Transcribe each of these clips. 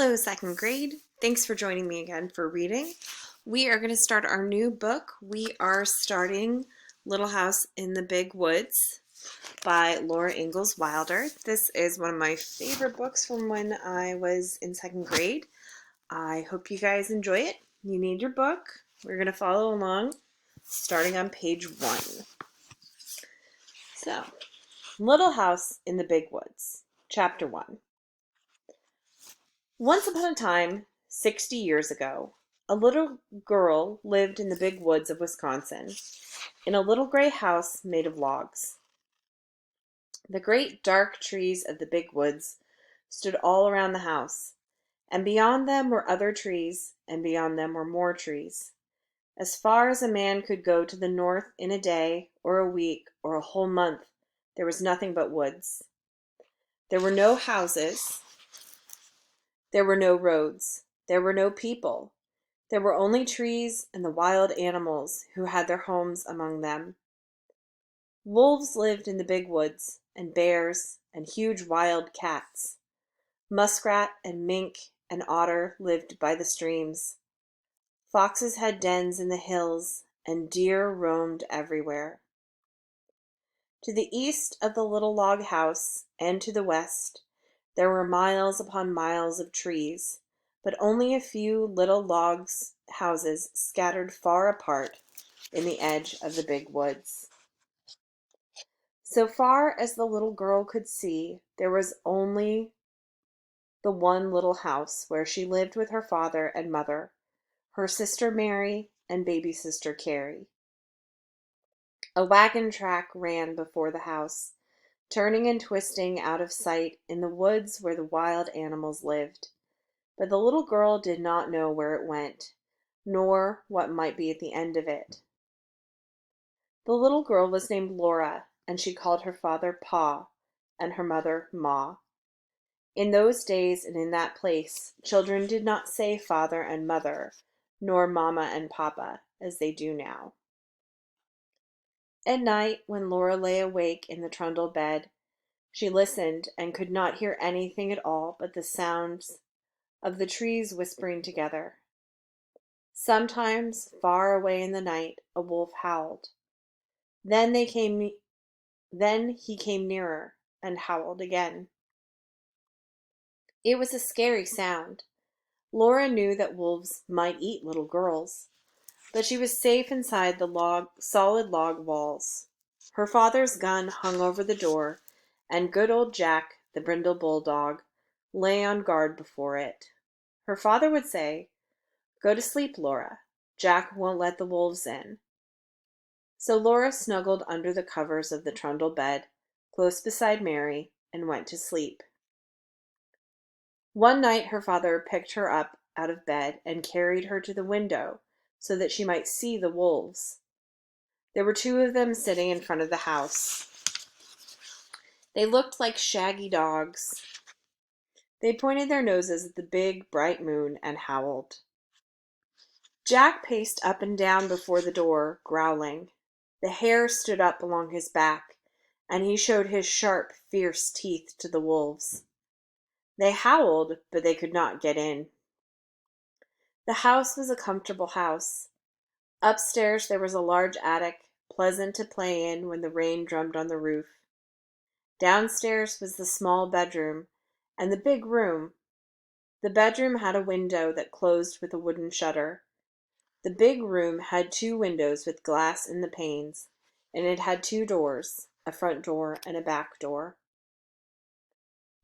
Hello, second grade. Thanks for joining me again for reading. We are going to start our new book. We are starting Little House in the Big Woods by Laura Ingalls Wilder. This is one of my favorite books from when I was in second grade. I hope you guys enjoy it. You need your book. We're going to follow along starting on page 1. So, Little House in the Big Woods, Chapter 1. Once upon a time, 60 years ago, a little girl lived in the big woods of Wisconsin, in a little gray house made of logs. The great dark trees of the big woods stood all around the house, and beyond them were other trees, and beyond them were more trees. As far as a man could go to the north in a day, or a week, or a whole month, there was nothing but woods. There were no houses. There were no roads. There were no people. There were only trees and the wild animals who had their homes among them. Wolves lived in the big woods, and bears, and huge wild cats. Muskrat and mink and otter lived by the streams. Foxes had dens in the hills, and deer roamed everywhere. To the east of the little log house, and to the west, there were miles upon miles of trees, but only a few little houses scattered far apart in the edge of the big woods. So far as the little girl could see, there was only the one little house where she lived with her father and mother, her sister Mary, and baby sister Carrie. A wagon track ran before the house, turning and twisting out of sight in the woods where the wild animals lived. But the little girl did not know where it went, nor what might be at the end of it. The little girl was named Laura, and she called her father Pa, and her mother Ma. In those days and in that place, children did not say father and mother, nor mama and papa, as they do now. At night, when Laura lay awake in the trundle bed, she listened and could not hear anything at all but the sounds of the trees whispering together. Sometimes, far away in the night, a wolf howled. Then he came nearer and howled again. It was a scary sound. Laura knew that wolves might eat little girls, but she was safe inside the solid log walls. Her father's gun hung over the door, and good old Jack, the brindle bulldog, lay on guard before it. Her father would say, "Go to sleep, Laura. Jack won't let the wolves in." So Laura snuggled under the covers of the trundle bed, close beside Mary, and went to sleep. One night her father picked her up out of bed and carried her to the window so that she might see the wolves. There were 2 of them sitting in front of the house. They looked like shaggy dogs. They pointed their noses at the big, bright moon and howled. Jack paced up and down before the door, growling. The hair stood up along his back, and he showed his sharp, fierce teeth to the wolves. They howled, but they could not get in. The house was a comfortable house. Upstairs there was a large attic, pleasant to play in when the rain drummed on the roof. Downstairs was the small bedroom and the big room. The bedroom had a window that closed with a wooden shutter. The big room had 2 windows with glass in the panes, and it had 2 doors, a front door and a back door.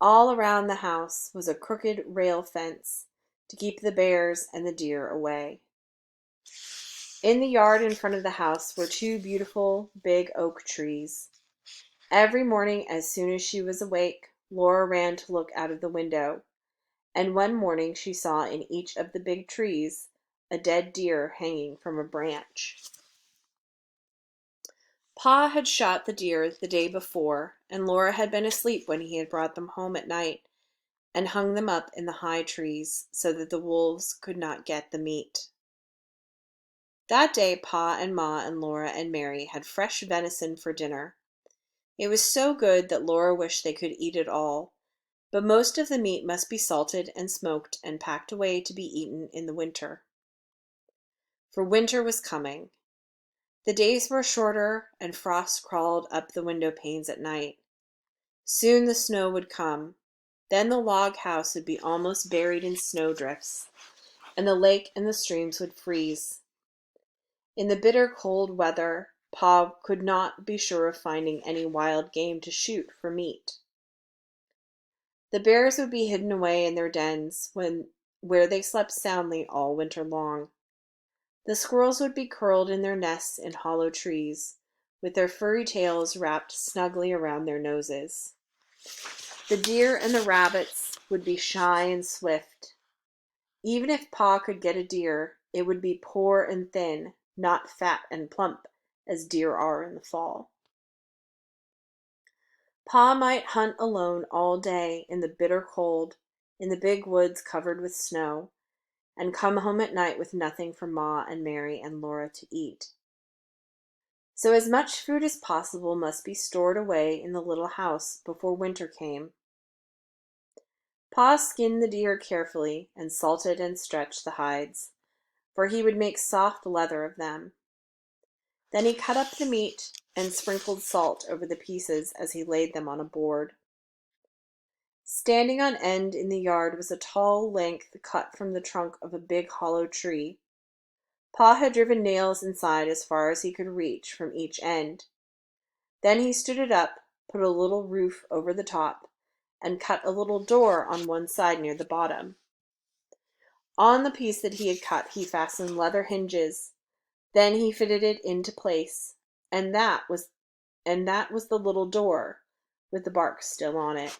All around the house was a crooked rail fence to keep the bears and the deer away. In the yard in front of the house were 2 beautiful big oak trees. Every morning, as soon as she was awake, Laura ran to look out of the window, and one morning she saw in each of the big trees a dead deer hanging from a branch. Pa had shot the deer the day before, and Laura had been asleep when he had brought them home at night and hung them up in the high trees so that the wolves could not get the meat. That day Pa and Ma and Laura and Mary had fresh venison for dinner. It was so good that Laura wished they could eat it all, but most of the meat must be salted and smoked and packed away to be eaten in the winter. For winter was coming. The days were shorter, and frost crawled up the window panes at night. Soon the snow would come. Then the log house would be almost buried in snowdrifts, and the lake and the streams would freeze. In the bitter cold weather, Pa could not be sure of finding any wild game to shoot for meat. The bears would be hidden away in their dens where they slept soundly all winter long. The squirrels would be curled in their nests in hollow trees, with their furry tails wrapped snugly around their noses. The deer and the rabbits would be shy and swift. Even if Pa could get a deer, it would be poor and thin, not fat and plump, as deer are in the fall. Pa might hunt alone all day in the bitter cold, in the big woods covered with snow, and come home at night with nothing for Ma and Mary and Laura to eat. So as much food as possible must be stored away in the little house before winter came. Pa skinned the deer carefully and salted and stretched the hides, for he would make soft leather of them. Then he cut up the meat and sprinkled salt over the pieces as he laid them on a board. Standing on end in the yard was a tall length cut from the trunk of a big hollow tree. Pa had driven nails inside as far as he could reach from each end. Then he stood it up, put a little roof over the top, and cut a little door on one side near the bottom. On the piece that he had cut he fastened leather hinges. Then he fitted it into place, and that was the little door, with the bark still on it.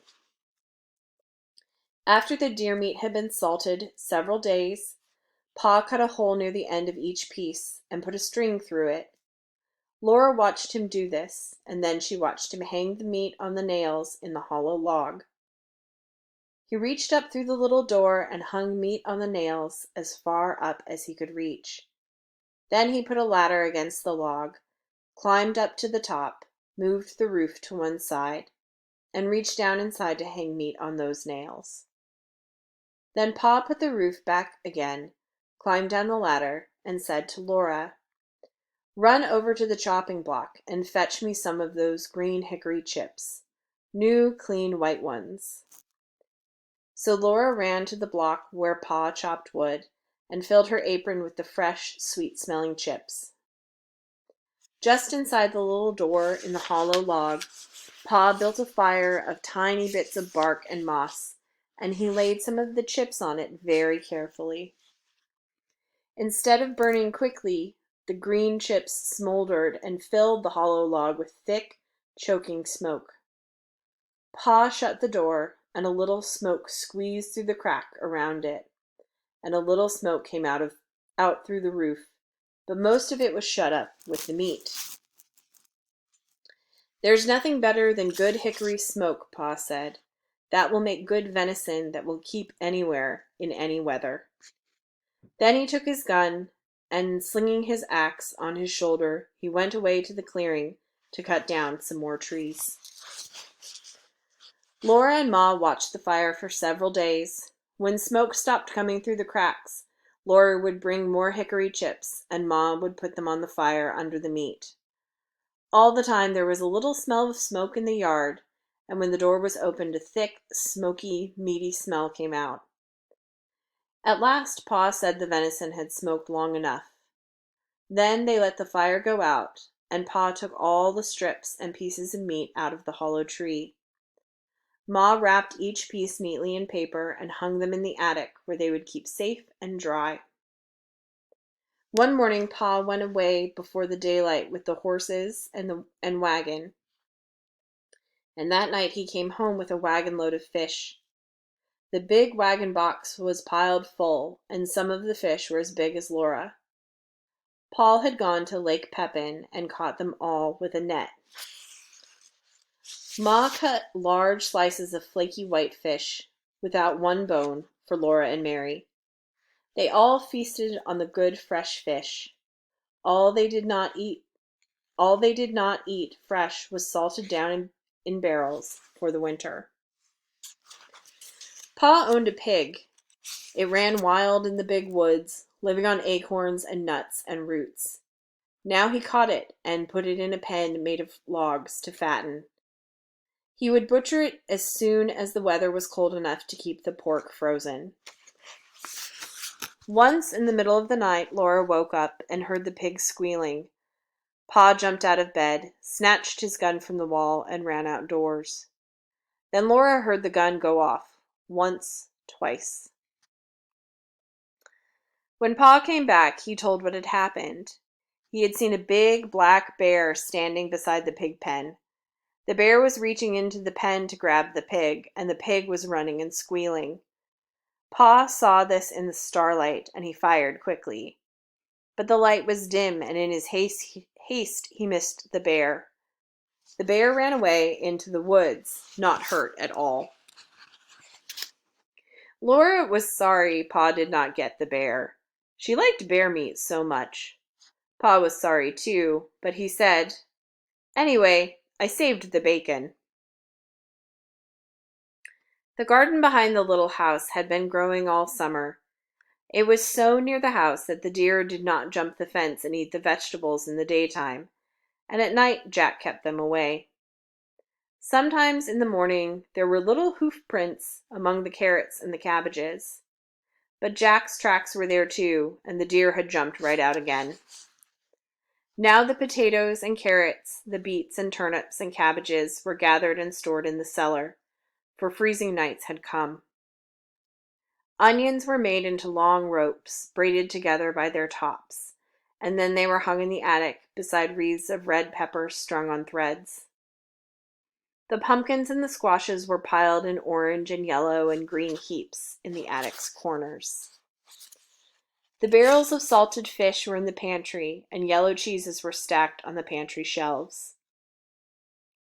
After the deer meat had been salted several days, Pa cut a hole near the end of each piece and put a string through it. Laura watched him do this, and then she watched him hang the meat on the nails in the hollow log. He reached up through the little door and hung meat on the nails as far up as he could reach. Then he put a ladder against the log, climbed up to the top, moved the roof to one side, and reached down inside to hang meat on those nails. Then Pa put the roof back again, climbed down the ladder, and said to Laura, "Run over to the chopping block and fetch me some of those green hickory chips, new, clean white ones." So Laura ran to the block where Pa chopped wood and filled her apron with the fresh, sweet-smelling chips. Just inside the little door in the hollow log, Pa built a fire of tiny bits of bark and moss, and he laid some of the chips on it very carefully. Instead of burning quickly, the green chips smoldered and filled the hollow log with thick, choking smoke. Pa shut the door, and a little smoke squeezed through the crack around it, and a little smoke came out through the roof, but most of it was shut up with the meat. "There's nothing better than good hickory smoke," Pa said. "That will make good venison that will keep anywhere, in any weather." Then he took his gun, and slinging his axe on his shoulder, he went away to the clearing to cut down some more trees. Laura and Ma watched the fire for several days. When smoke stopped coming through the cracks, Laura would bring more hickory chips, and Ma would put them on the fire under the meat. All the time there was a little smell of smoke in the yard, and when the door was opened, a thick, smoky, meaty smell came out. At last Pa said the venison had smoked long enough. Then they let the fire go out, and Pa took all the strips and pieces of meat out of the hollow tree. Ma wrapped each piece neatly in paper and hung them in the attic where they would keep safe and dry. One morning Pa went away before the daylight with the horses and wagon, and that night he came home with a wagon load of fish. The big wagon box was piled full, and some of the fish were as big as Laura. Paul had gone to Lake Pepin and caught them all with a net. Ma cut large slices of flaky white fish, without one bone, for Laura and Mary. They all feasted on the good fresh fish. All they did not eat fresh was salted down in barrels for the winter. Pa owned a pig. It ran wild in the big woods, living on acorns and nuts and roots. Now he caught it and put it in a pen made of logs to fatten. He would butcher it as soon as the weather was cold enough to keep the pork frozen. Once in the middle of the night, Laura woke up and heard the pig squealing. Pa jumped out of bed, snatched his gun from the wall, and ran outdoors. Then Laura heard the gun go off, once, twice. When Pa came back, he told what had happened. He had seen a big black bear standing beside the pig pen. The bear was reaching into the pen to grab the pig, and the pig was running and squealing. Pa saw this in the starlight, and he fired quickly. But the light was dim, and in his haste he missed the bear. The bear ran away into the woods, not hurt at all. Laura was sorry Pa did not get the bear. She liked bear meat so much. Pa was sorry too, but he said, "Anyway, I saved the bacon." The garden behind the little house had been growing all summer. It was so near the house that the deer did not jump the fence and eat the vegetables in the daytime, and at night Jack kept them away. Sometimes in the morning there were little hoof prints among the carrots and the cabbages. But Jack's tracks were there too, and the deer had jumped right out again. Now the potatoes and carrots, the beets and turnips and cabbages were gathered and stored in the cellar, for freezing nights had come. Onions were made into long ropes, braided together by their tops, and then they were hung in the attic beside wreaths of red pepper strung on threads. The pumpkins and the squashes were piled in orange and yellow and green heaps in the attic's corners. The barrels of salted fish were in the pantry, and yellow cheeses were stacked on the pantry shelves.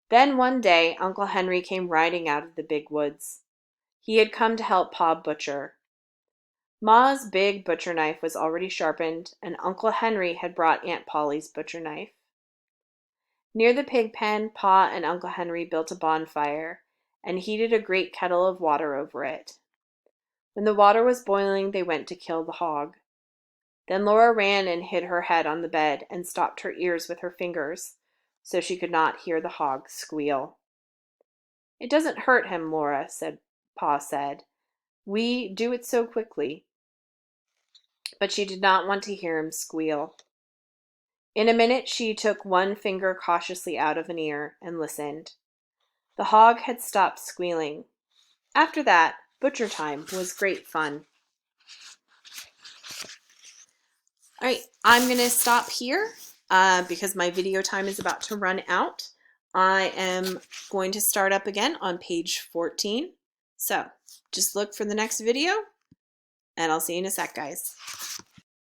Then one day Uncle Henry came riding out of the big woods. He had come to help Pa butcher. Ma's big butcher knife was already sharpened, and Uncle Henry had brought Aunt Polly's butcher knife. Near the pig pen, Pa and Uncle Henry built a bonfire and heated a great kettle of water over it. When the water was boiling, they went to kill the hog. Then Laura ran and hid her head on the bed and stopped her ears with her fingers so she could not hear the hog squeal. "It doesn't hurt him, Laura," Pa said. "We do it so quickly." But she did not want to hear him squeal. In a minute she took one finger cautiously out of an ear and listened. The hog had stopped squealing. After that, butcher time was great fun. All right, I'm going to stop here because my video time is about to run out. I am going to start up again on page 14. So just look for the next video, and I'll see you in a sec, guys.